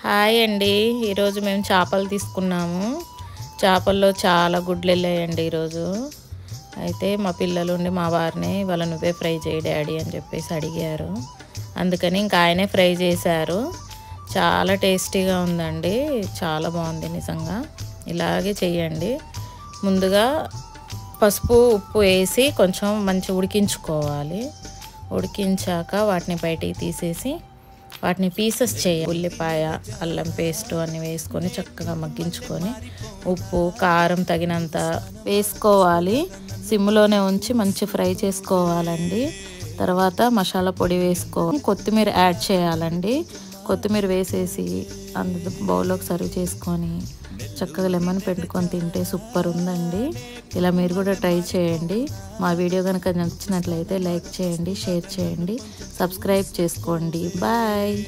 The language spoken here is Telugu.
హాయ్ అండి. ఈరోజు మేము చేపలు తీసుకున్నాము. చేపల్లో చాలా గుడ్లు వెళ్ళాయండి ఈరోజు. అయితే మా పిల్లలుండి మా వారిని ఇవాళ నువ్వే ఫ్రై చేయి డాడీ అని చెప్పేసి అడిగారు. అందుకని ఇంకా ఆయనే ఫ్రై చేశారు. చాలా టేస్టీగా ఉందండి. చాలా బాగుంది నిజంగా. ఇలాగే చెయ్యండి. ముందుగా పసుపు ఉప్పు వేసి కొంచెం మంచిగా ఉడికించుకోవాలి. ఉడికించాక వాటిని బయటికి తీసేసి వాటిని పీసెస్ చేయాలి. ఉల్లిపాయ అల్లం పేస్ట్ అన్నీ వేసుకొని చక్కగా మగ్గించుకొని ఉప్పు కారం తగినంత వేసుకోవాలి. సిమ్లోనే ఉంచి మంచి ఫ్రై చేసుకోవాలండి. తర్వాత మసాలా పొడి వేసుకోవాలి. కొత్తిమీర యాడ్ చేయాలండి. కొత్తిమీర వేసేసి అందులో బౌల్లోకి సర్వ్ చేసుకొని చక్కగా లెమన్ పెట్టుకొని తింటే సూపర్ ఉందండి. ఇలా మీరు కూడా ట్రై చేయండి. మా వీడియో కనుక నచ్చినట్లయితే లైక్ చేయండి, షేర్ చేయండి, సబ్స్క్రైబ్ చేసుకోండి. బాయ్.